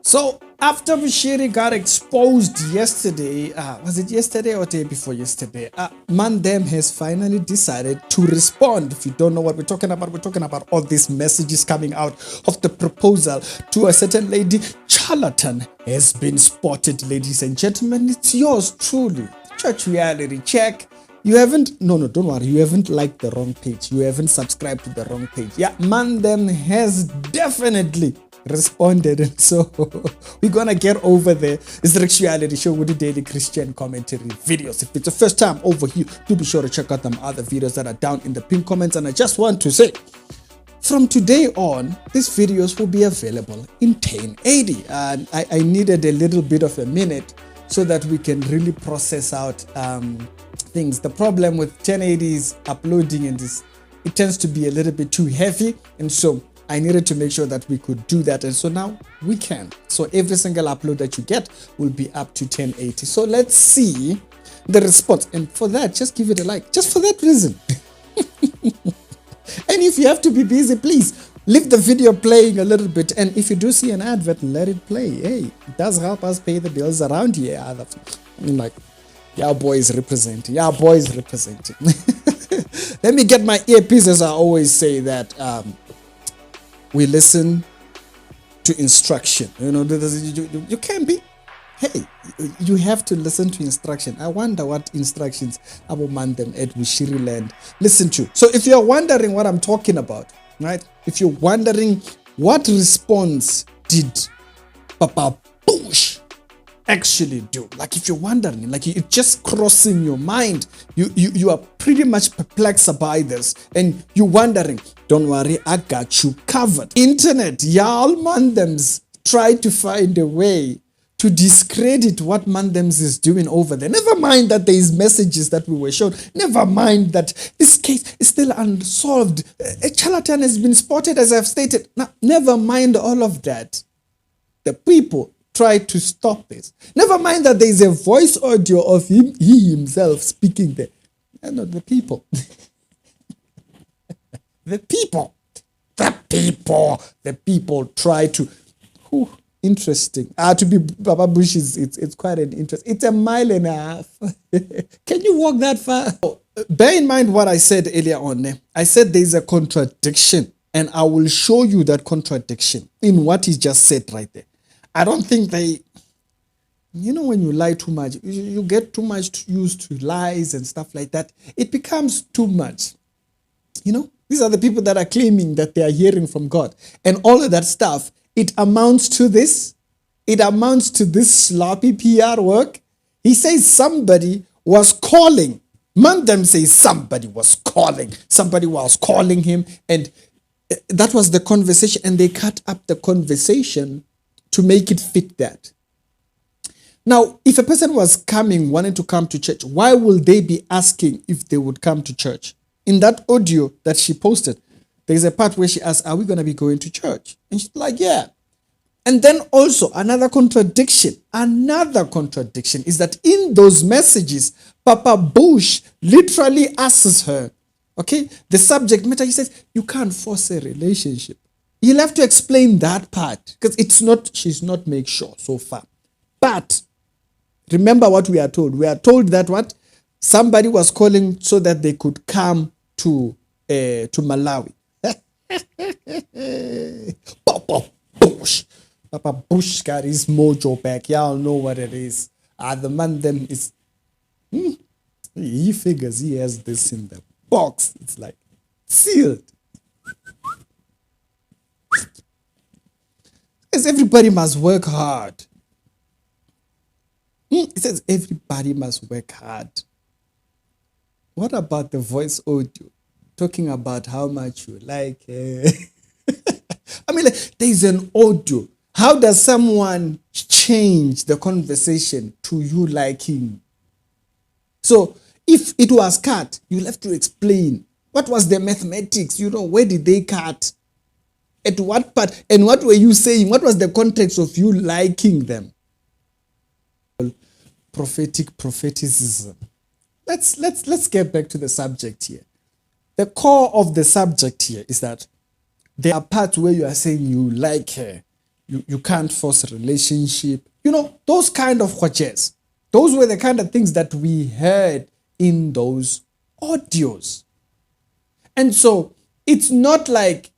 So after Bushiri got exposed yesterday, was it yesterday or day before yesterday? Mandem has finally decided to respond. If you don't know what we're talking about all these messages coming out of the proposal to a certain lady. Charlatan has been spotted, ladies and gentlemen. It's yours truly. Church Reality Check. You haven't, no, don't worry. You haven't liked the wrong page. You haven't subscribed to the wrong page. Yeah, Mandem has definitely responded, and so we're gonna get over there. It's the Reality Show with the daily Christian commentary videos. If it's the first time over here, do be sure to check out them other videos that are down in the pinned comments. And I just want to say, from today on, these videos will be available in 1080, and I needed a little bit of a minute so that we can really process out things. The problem with 1080 is uploading, and it tends to be a little bit too heavy, and so I needed to make sure that we could do that, and so now we can. So every single upload that you get will be up to 1080. So let's see the response, and for that, just give it a like, just for that reason. And if you have to be busy, please leave the video playing a little bit, and if you do see an advert, let it play. Hey, it does help us pay the bills around here. I'm like, yeah, boys representing. Yeah, boys representing. Let me get my earpiece, as I always say that we listen to instruction. You know, you can't be, hey, you have to listen to instruction. I wonder what instructions Abu Mandem at Bushiri land listen to. So if you're wondering what I'm talking about, right? If you're wondering what response did Papa Bush actually do, like if you're wondering, like it's just crossing your mind, you are pretty much perplexed by this, and you're wondering, don't worry, I got you covered. Internet, y'all Mandems try to find a way to discredit what Mandems is doing over there. Never mind that there is messages that we were shown. Never mind that this case is still unsolved. A charlatan has been spotted, as I've stated. Now, never mind all of that. The people try to stop this. Never mind that there is a voice audio of he himself speaking there. No, the people. The people try to. Interesting. To be Baba Bush it's quite an interest. It's 1.5 miles. Can you walk that far? Bear in mind what I said earlier on. I said there is a contradiction, and I will show you that contradiction in what he just said right there. I don't think they, you know, when you lie too much, you get too much used to lies and stuff like that. It becomes too much. You know, these are the people that are claiming that they are hearing from God, and all of that stuff. It amounts to this. It amounts to this sloppy PR work. He says somebody was calling. Mandem says somebody was calling. Somebody was calling him, and that was the conversation, and they cut up the conversation to make it fit that. Now, if a person was wanting to come to church, why will they be asking if they would come to church? In that audio that she posted, there's a part where she asks, are we going to be going to church? And she's like, yeah. And then also another contradiction is that in those messages, Papa Bush literally asks her, okay, the subject matter, he says, you can't force a relationship. You'll have to explain that part, because she's not made sure so far. But remember what we are told. We are told that what? Somebody was calling so that they could come to Malawi. Papa Bush got his mojo back. Y'all know what it is. The man them is he figures he has this in the box. It's like sealed. Because everybody must work hard. It says everybody must work hard. What about the voice audio talking about how much you like? I mean, there's an audio. How does someone change the conversation to you liking? So if it was cut, you'll have to explain. What was the mathematics? You know, where did they cut? At what part? And what were you saying? What was the context of you liking them? Propheticism. Let's get back to the subject here. The core of the subject here is that there are parts where you are saying you like her. you can't force a relationship. You know, those kind of hojes. Those were the kind of things that we heard in those audios. And so it's not like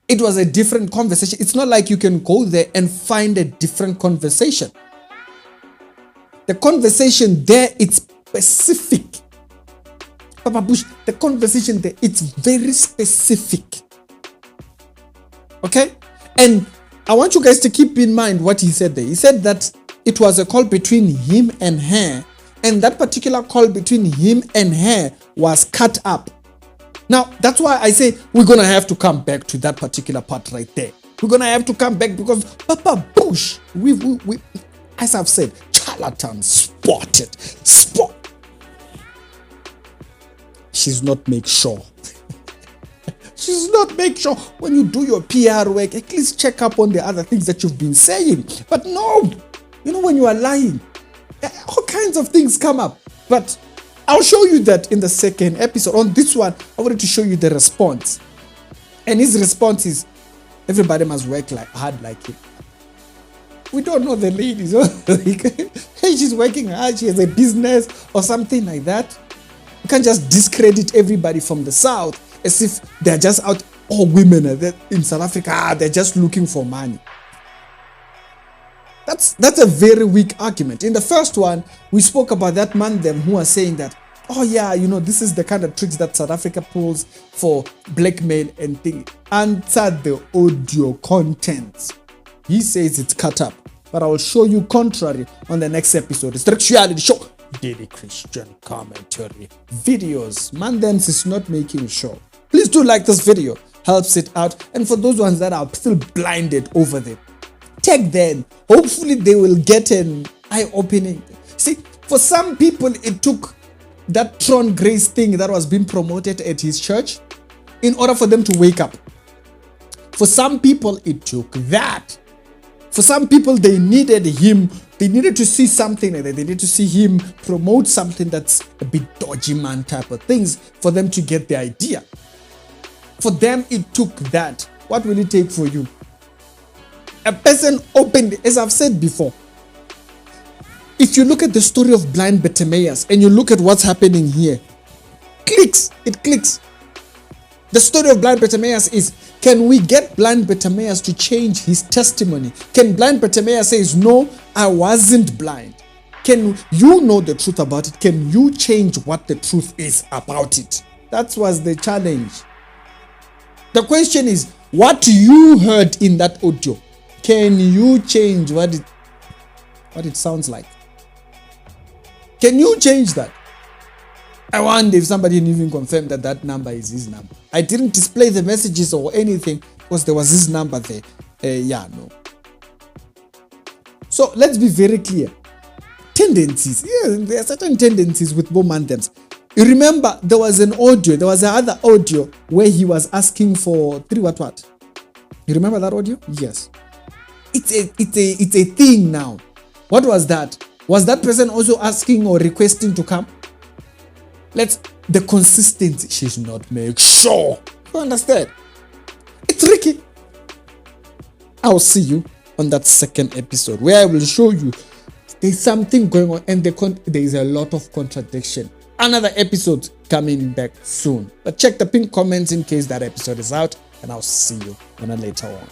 it was a different conversation. It's not like you can go there and find a different conversation. The conversation there, it's specific. Papa Bush, the conversation there, it's very specific. Okay? And I want you guys to keep in mind what he said there. He said that it was a call between him and her, and that particular call between him and her was cut up. Now, that's why I say we're going to have to come back to that particular part right there. We're going to have to come back because Papa Bush, we as I've said, charlatan spotted. Spot. She's not make sure. She's not make sure when you do your PR work, at least check up on the other things that you've been saying. But no, you know, when you are lying, all kinds of things come up. But I'll show you that in the second episode. On this one, I wanted to show you the response. And his response is, everybody must work hard like him. We don't know the lady. So hey, she's working hard, she has a business or something like that. You can't just discredit everybody from the South as if they're just out, all women in South Africa, they're just looking for money. That's a very weak argument. In the first one, we spoke about that man them who are saying that, oh yeah, you know, this is the kind of tricks that South Africa pulls for blackmail and things. Answer the audio content. He says it's cut up, but I will show you contrary on the next episode. It's the Reality Show. Daily Christian commentary videos. Mandens is not making sure. Please do like this video. Helps it out. And for those ones that are still blinded over there, take them. Hopefully they will get an eye-opening. See, for some people, it took that Tron Grace thing that was being promoted at his church in order for them to wake up. For some people, it took that. For some people, they needed him. They needed to see something like that. They needed to see him promote something that's a bit dodgy man type of things for them to get the idea. For them, it took that. What will it take for you? A person opened, as I've said before. If you look at the story of blind Bartimaeus and you look at what's happening here, it clicks. The story of blind Bartimaeus is, can we get blind Bartimaeus to change his testimony? Can blind Bartimaeus say, no, I wasn't blind? Can you know the truth about it? Can you change what the truth is about it? That was the challenge. The question is, what you heard in that audio, can you change what it sounds like? Can you change that? I wonder if somebody didn't even confirm that that number is his number. I didn't display the messages or anything because there was his number there. No. So let's be very clear. Tendencies. Yeah, there are certain tendencies with Bomandems. You remember there was another audio where he was asking for what? You remember that audio? Yes. It's a thing now. What was that? Was that person also asking or requesting to come? The consistency she's not make sure. You understand? It's tricky. I'll see you on that second episode where I will show you there's something going on and there is a lot of contradiction. Another episode coming back soon. But check the pinned comments in case that episode is out, and I'll see you on a later one.